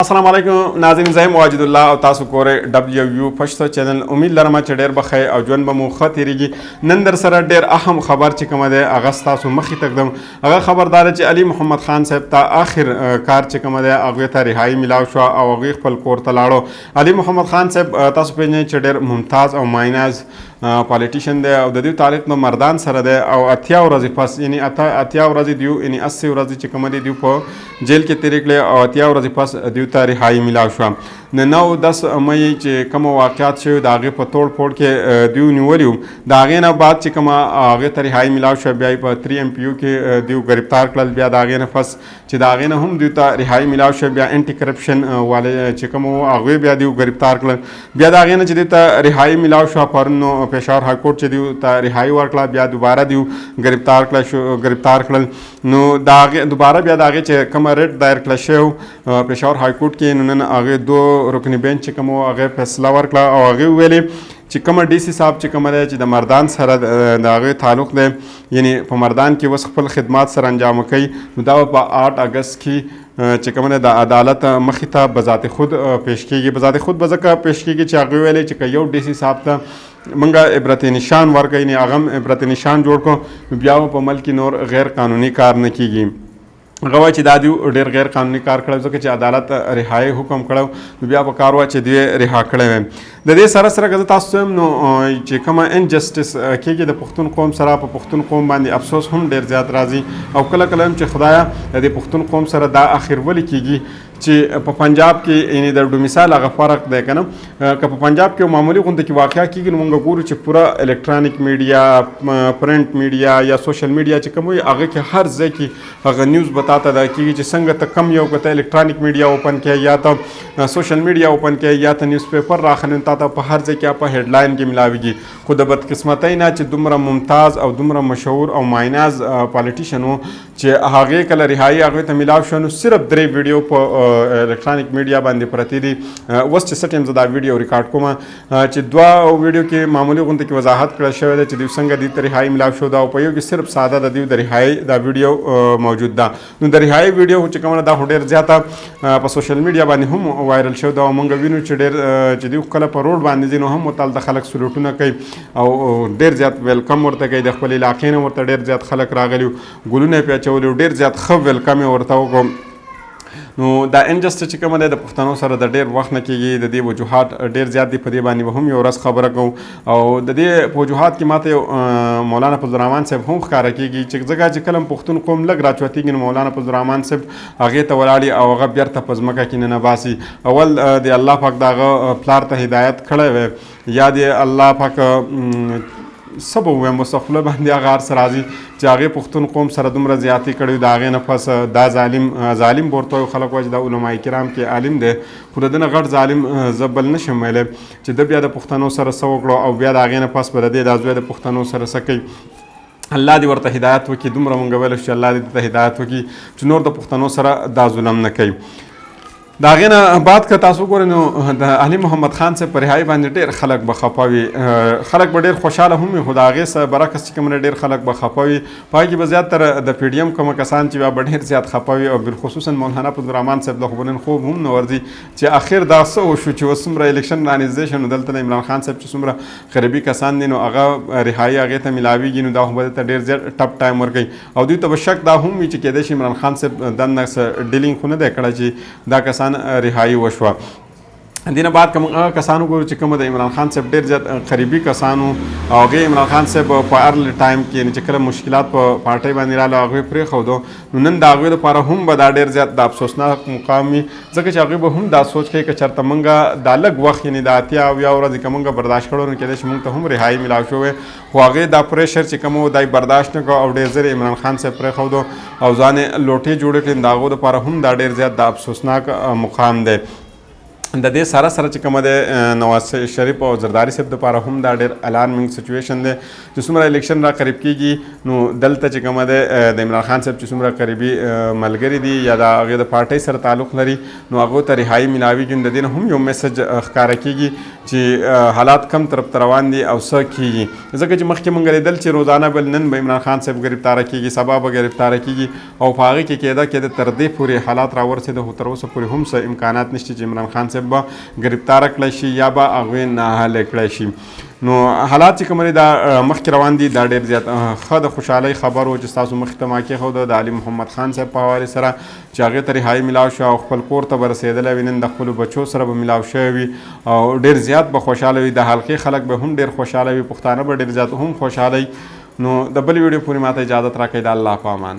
अस्सलाम वालेकुम नाज़रीन, ज़ै वाजिदुल्लाह और तासु कोरे WU पश्तो चैनल उम्मीद लरमा च ढेर बखै और जोन बमु खतीरीगी नंदर सर ढेर अहम खबर च कमदे अगस्त तासु मखी तकदम अगर खबरदार च अली मोहम्मद खान साहब ता आखिर कार च कमदे अगवे ता रिहाई मिलाव शो और अगवे खपल कोर तलाड़ो अली मोहम्मद खान साहब तासु पेने च ढेर मुमताज़ और माइनाज पॉलिटिशियन दे और ददिव तारीख में मर्दान सर दे और अथिया वरजी पास यानी अथिया वरजी दियो यानी 80 वरजी च कमदे दियो पो जेल के तरीके और अथिया वरजी पास दियो ता रिहाई मिलाव शो न 9-10 मई च कम वाक़यात शो दागे पर तोड़ फोड़ के दियो निवलियो दागे ना बाद च कमा आगे ता रिहाई मिलाव शो ब्याई पर 3 MPU के दियो गिरफ्तार कल ब्या दागे ना फस च दागे ना हम दियो ता रिहाई मिलाव शो ब्या एंटी करप्शन वाले च कम आगे ब्या दियो गिरफ्तार कल ब्या दागे ना च दियो ता रिहाई मिलाव शो परनो पेशावर हाई कोर्ट च दियो ता रिहाई वारकला ब्या दोबारा दियो गिरफ्तार कल नो दागे दोबारा ब्या दागे च कम रेट दायर कल शो पेशावर हाई कोर्ट के उन्होंने आगे 2 रुकनी बेंच कम आगे फैसला वारकला और आगे वेले चिकम DC साहब चिकम है द मर्दान सर दागे ताल्लुक दे यानी मर्दान की वस खपल खिदमत सर अंजाम कई दावा 8 अगस्त की चिकम द अदालत मखिता बजाते खुद पेश की बजाते खुद बजका पेश की चागे वाले चिकयो DC साहब ता मंगा इबरत निशान वर्ग ने आगम इबरत निशान जोड़ को ब्याह पर मल की नौर गैर कानूनी कार न की गई गवा च दादियो ढेर गैर कानूनी कार खड़ा जो कि अदालत रिहाई हुक्म खड़ा ब्या पर कारवा च दिए रिहा खड़े हैं दे सर सर गज तासम नो च कमा इनजस्टिस के द पुख्तन कौम सरा पर पुख्तन कौम बांधी अफसोस हम ढेर ज्यादा राजी और कल कलम च खुदाया दे पुख्तन कौम सरा दा आखिर वली कीगी च पंजाब के यानी दर मिसाल अगर फ़र्क दे कना क पंजाब के मामूली गुंद की वाक़या की मंग गुरु च पूरा इलेक्ट्रॉनिक मीडिया प्रिंट मीडिया या सोशल मीडिया च कम आगे के हर जगह की अगर न्यूज़ बताता था कि संग तक कम यो कहता इलेक्ट्रॉनिक मीडिया ओपन किया या तो सोशल मीडिया ओपन किया या तो न्यूज़पेपर राखन ता पर हर जगह क्या पर हेडलाइन की मिलावेगी खुद बदकिस्मत ही ना च दुमरा मुमताज़ और दुमरा मशहूर और माइनाज पॉलिटिशियन हो च आगे कल रिहाई आगे तो मिलाव शो सिर्फ 3 वीडियो पर इलेक्ट्रॉनिक मीडिया बांधे प्रतिदी वस्त सटम जदा वीडियो रिकॉर्ड कोमा च 2 वीडियो के मामूली गुंत की वजाहत कर शवे च दिवसंग दी रिहाई मिलाव शो दा उपयोग सिर्फ सादा द दिव रिहाई दा वीडियो मौजूद दा द रिहाई वीडियो च कमना दा होडेर ज्यादा पर सोशल मीडिया बांधे हम वायरल शो दा मंग विनु च डेर च दिव कल पर रोड बांधे जिनो हम मुताल द खलक सुलूटना कई और डेर ज्यादा वेलकम वर्ता कई द खपल इलाके ने वर्ता डेर ज्यादा खलक रागलियो गुलुने पे चवलियो डेर ज्यादा ख वेलकम वर्ता को know the injustice come the पुख्तनो सर द डेर वक्त न की द दे वजूहत डेर ज्यादा फदे बानी हम यो रस खबर को और द दे वजूहत की माते मौलाना फजल रहमान साहब हम खरा की जगह ज कलम पुख्तन कौम लग राचवती कि मौलाना फजल रहमान साहब आगे तवलाड़ी और अगर व्यर्थ पजमका की नबासी अवल दे अल्लाह पाक दा फ्लार त हिदायत खड़े हुए या दे अल्लाह पाक सब हुए मुस्तफल बंदे आगार सराजी जागे पुख्तन कौम सर दुमरा ज्यादा कड़ी दागे नफस दा जालिम बोरतो खलक वजदा उलमाए किराम के आलिम दे खुद दिन गढ़ जालिम जबल न शमले च द ब्या द पुख्तनो सर सवकड़ो और ब्या दागे नफस पर दे दाजवे द पुख्तनो सर सकई अल्लाह दी वर्ता हिदायत वकी दुमरा मंगवल अल्लाह दी हिदायत वकी चुनोर द पुख्तनो सर दा जुलम न कई दागे ना बात का तासु को अली मोहम्मद खान से परिहाई बांधे ढेर खलक बखपावी खलक ब ढेर खुशहाल हम खुदागे से बरकस कम ढेर खलक बखपावी पाई की ज़्यादातर द PDM कम कसान ची ब ढेर ज़्यादा खपावी और बिलखुसूसन मौलाना फजल रहमान साहब लखबन खूब हम नवर्जी चे आखिर दासो शु च वसमरा इलेक्शन ऑर्गेनाइजेशन दलत इमरान खान साहब चुमरा गरीबी कसान दिनो अगा रिहाई आगे त मिलावी गिनो दा बदत ढेर ज़्यादा टप टाइम वर गई और दी तो बशक दा हम च केदेश इमरान खान साहब दन डीलिंग खुने दे कड़ा ची दा कसान रिहाई वशवा दिन बाद कसानों को चिकम द इमरान खान साहब ढेर ज्यादा करीबी कसानों आगे इमरान खान साहब पार्ल टाइम के चक्कर मुश्किलात पार्टी बन रहा आगे प्रे खोदो नन दागे पारा हम बदा ढेर ज्यादा अफसोसनाक मुकामी जगह आगे हम दा सोच के चर तमंगा दालग वक्त यानी दातिया या और कमंगा बर्दाश्त करो के मुंग तो हम रिहाई मिलाव शो वो आगे दा प्रेशर चिकमो दाई बर्दाश्त न को और डेजर इमरान खान साहब प्रे खोदो और जाने लोटे जोड़े के दागो पारा हम दा ढेर ज्यादा अफसोसनाक मुकाम दे د دې سره سره چې کومه ده نواز شریف او زرداری صاحب دپاره هم دا ډېر الارمینګ سچویشن دی چې څومره الیکشن را قریب کیږي نو دلته چې کومه ده د عمران خان صاحب چې څومره قریبي ملګري دي یا د هغې د پارټۍ سره تعلق لري نو هغو ته رهایي میلاویږي. د دې نه هم یو میسج ښکاره کیږي چې حالات کم طرف ته روان دي او څه کیږي، ځکه چې مخکې مونږ لیدل چې روزانه بل نن به عمران خان صاحب ګرفتاره کیږي، سبا به ګرفتاره کیږي او په هغې کې کېده تر دې پورې حالات راورسېده خو تر اوسه پورې هم څه امکانات نشته چې عمران خان صاحب به ګرفتاره کړی شي یا به هغوی ناهلی کړی شي. نو حالات چې کوم دا مخکې روان دي دا ډېر زیات ښه د خوشحالۍ خبر و چې ستاسو مخې ته ما کېښوده د علي محمد خان صاحب په حوالې سره چې هغې ته رهایي میلاو شو او خپل کور ته به رسېدلی وي، نن د خپلو بچو سره به میلاو شوی وي او ډېر زیات به خوشحاله وي. د حلقې خلک به هم ډېر خوشحاله وي، پښتانه به ډېر زیات هم خوشحاله وي. نو د بل ویډیو پورې ماته اجازت راکړئ. د الله په امان.